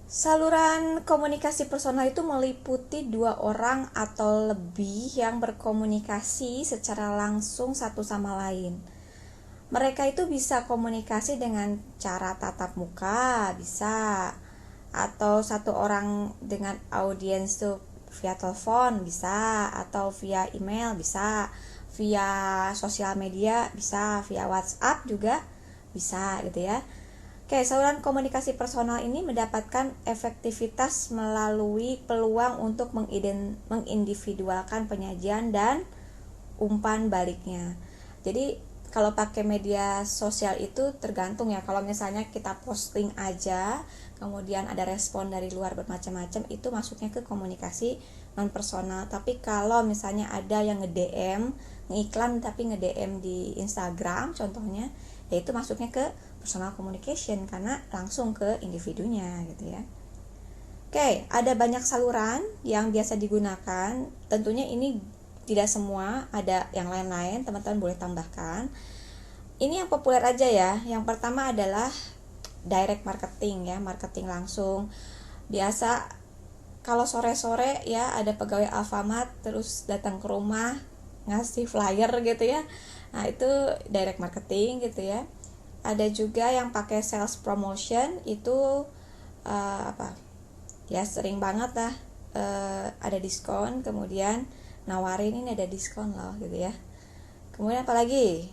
Saluran komunikasi personal itu meliputi dua orang atau lebih yang berkomunikasi secara langsung satu sama lain. Mereka itu bisa komunikasi dengan cara tatap muka, bisa, atau satu orang dengan audiens tuh via telepon bisa, atau via email bisa, via sosial media bisa, via WhatsApp juga bisa gitu ya. Oke, saluran komunikasi personal ini mendapatkan efektivitas melalui peluang untuk mengindividualkan penyajian dan umpan baliknya. Jadi kalau pakai media sosial itu tergantung ya. Kalau misalnya kita posting aja, kemudian ada respon dari luar bermacam-macam, itu masuknya ke komunikasi non personal. Tapi kalau misalnya ada yang nge-DM, ngiklan tapi nge-DM di Instagram contohnya, ya itu masuknya ke personal communication karena langsung ke individunya gitu ya. Oke, ada banyak saluran yang biasa digunakan. Tentunya ini tidak semua, ada yang lain-lain, teman-teman boleh tambahkan. Ini yang populer aja ya. Yang pertama adalah direct marketing ya, marketing langsung. Biasa kalau sore-sore ya ada pegawai Alfamart terus datang ke rumah ngasih flyer gitu ya. Nah, itu direct marketing gitu ya. Ada juga yang pakai sales promotion, itu apa ya, sering banget lah, ada diskon, kemudian nawarin ini ada diskon loh gitu ya. Kemudian apalagi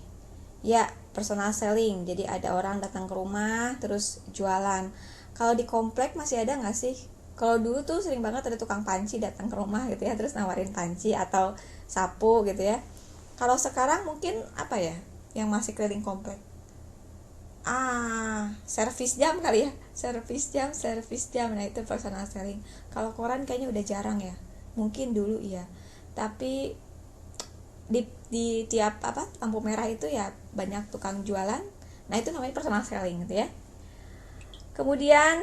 ya, personal selling, jadi ada orang datang ke rumah terus jualan. Kalau di komplek masih ada nggak sih? Kalau dulu tuh sering banget ada tukang panci datang ke rumah gitu ya, terus nawarin panci atau sapu gitu ya. Kalau sekarang mungkin apa ya yang masih keliling komplek? Servis jam kali ya, servis jam. Nah, itu personal selling. Kalau koran kayaknya udah jarang ya, mungkin dulu iya, tapi di tiap apa lampu merah itu ya banyak tukang jualan. Nah, itu namanya personal selling gitu ya. Kemudian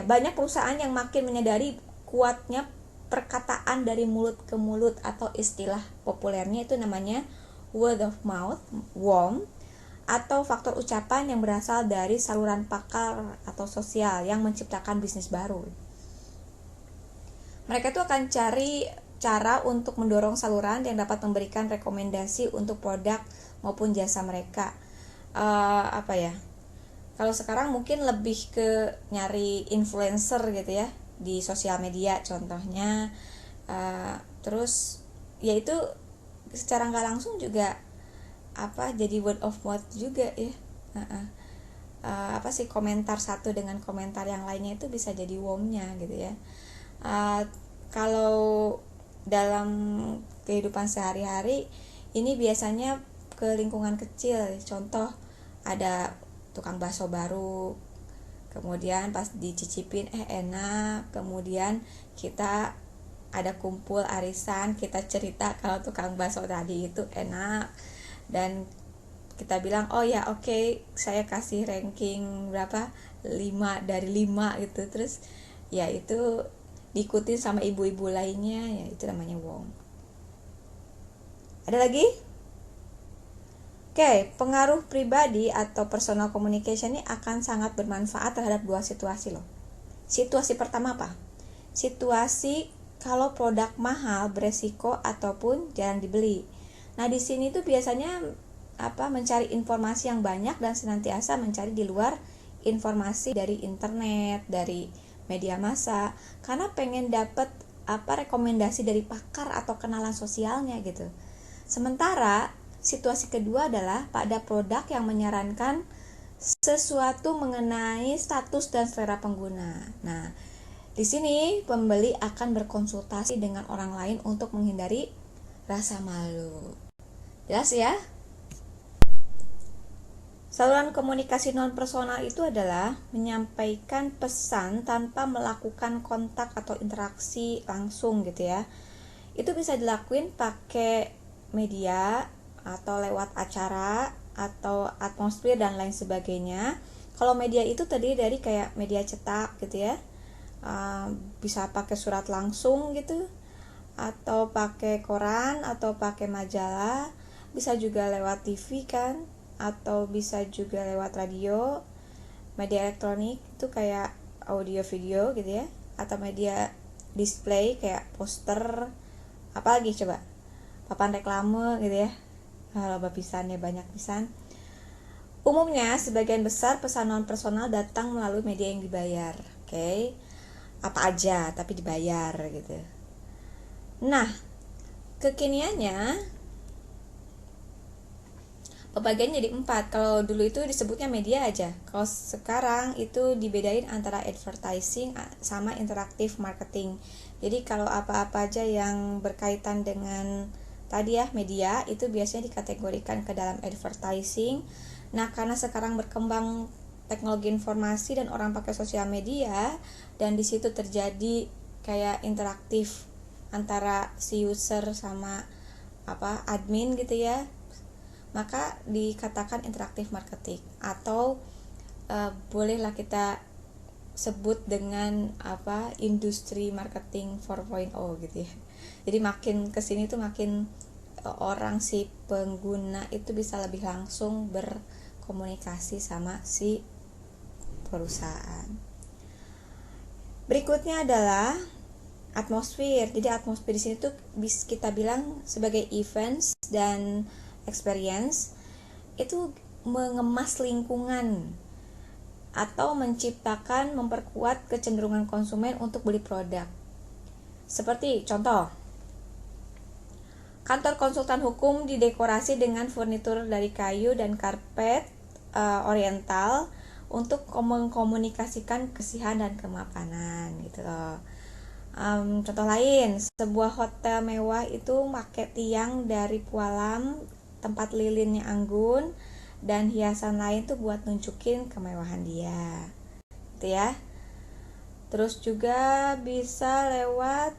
banyak perusahaan yang makin menyadari kuatnya perkataan dari mulut ke mulut, atau istilah populernya itu namanya word of mouth, WOM, atau faktor ucapan yang berasal dari saluran pakar atau sosial yang menciptakan bisnis baru. Mereka tuh akan cari cara untuk mendorong saluran yang dapat memberikan rekomendasi untuk produk maupun jasa mereka. Apa ya? Kalau sekarang mungkin lebih ke nyari influencer gitu ya di sosial media contohnya. Terus yaitu secara nggak langsung juga jadi word of mouth juga ya. Apa sih, komentar satu dengan komentar yang lainnya itu bisa jadi WOM-nya gitu ya. Kalau dalam kehidupan sehari-hari ini biasanya ke lingkungan kecil, contoh ada tukang bakso baru, kemudian pas dicicipin enak, kemudian kita ada kumpul arisan, kita cerita kalau tukang bakso tadi itu enak, dan kita bilang oh ya oke, saya kasih ranking berapa, 5 dari 5 gitu. Terus ya itu diikuti sama ibu-ibu lainnya, ya itu namanya WOM. Ada lagi? Oke, pengaruh pribadi atau personal communication ini akan sangat bermanfaat terhadap dua situasi loh. Situasi pertama apa? Situasi kalau produk mahal, beresiko, ataupun jarang dibeli. Nah, di sini tuh biasanya mencari informasi yang banyak dan senantiasa mencari di luar informasi dari internet, dari media massa, karena pengen dapet rekomendasi dari pakar atau kenalan sosialnya gitu. Sementara situasi kedua adalah pada produk yang menyarankan sesuatu mengenai status dan selera pengguna. Nah, di sini pembeli akan berkonsultasi dengan orang lain untuk menghindari rasa malu. Jelas ya? Saluran komunikasi non personal itu adalah menyampaikan pesan tanpa melakukan kontak atau interaksi langsung gitu ya. Itu bisa dilakuin pakai media atau lewat acara atau atmosfer dan lain sebagainya. Kalau media itu terdiri dari kayak media cetak gitu ya, bisa pakai surat langsung gitu, atau pakai koran, atau pakai majalah, bisa juga lewat TV kan, atau bisa juga lewat radio. Media elektronik itu kayak audio video gitu ya, atau media display kayak poster, apalagi coba papan reklame gitu ya. Loba pisan ya, banyak pisan. Umumnya sebagian besar pesan non personal datang melalui media yang dibayar. Oke. Apa aja tapi dibayar gitu. Nah, kekiniannya pembagian jadi 4. Kalau dulu itu disebutnya media aja. Kalau sekarang itu dibedain antara advertising sama interactive marketing. Jadi kalau apa-apa aja yang berkaitan dengan tadi ya media itu biasanya dikategorikan ke dalam advertising. Nah, karena sekarang berkembang teknologi informasi dan orang pakai sosial media dan di situ terjadi kayak interaktif antara si user sama admin gitu ya, maka dikatakan interaktif marketing atau bolehlah kita sebut dengan industri marketing 4.0 gitu ya. Jadi makin kesini tuh makin orang si pengguna itu bisa lebih langsung berkomunikasi sama si perusahaan. Berikutnya adalah atmosfer. Jadi atmosfer di sini tuh bisa kita bilang sebagai events dan experience itu mengemas lingkungan atau menciptakan, memperkuat kecenderungan konsumen untuk beli produk. Seperti contoh, kantor konsultan hukum didekorasi dengan furnitur dari kayu dan karpet oriental untuk mengkomunikasikan kesihan dan kemapanan gitu loh. Contoh lain, sebuah hotel mewah itu pakai tiang dari pualam, tempat lilinnya anggun, dan hiasan lain tuh buat nunjukin kemewahan dia gitu ya. Terus juga bisa lewat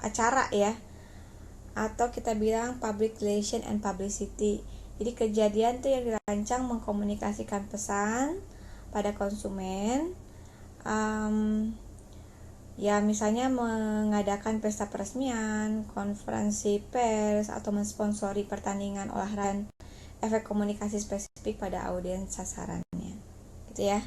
acara ya, atau kita bilang public relation and publicity. Jadi kejadian tuh yang dirancang mengkomunikasikan pesan pada konsumen, ya misalnya mengadakan pesta peresmian, konferensi pers, atau mensponsori pertandingan olahraga, efek komunikasi spesifik pada audiens sasarannya gitu ya.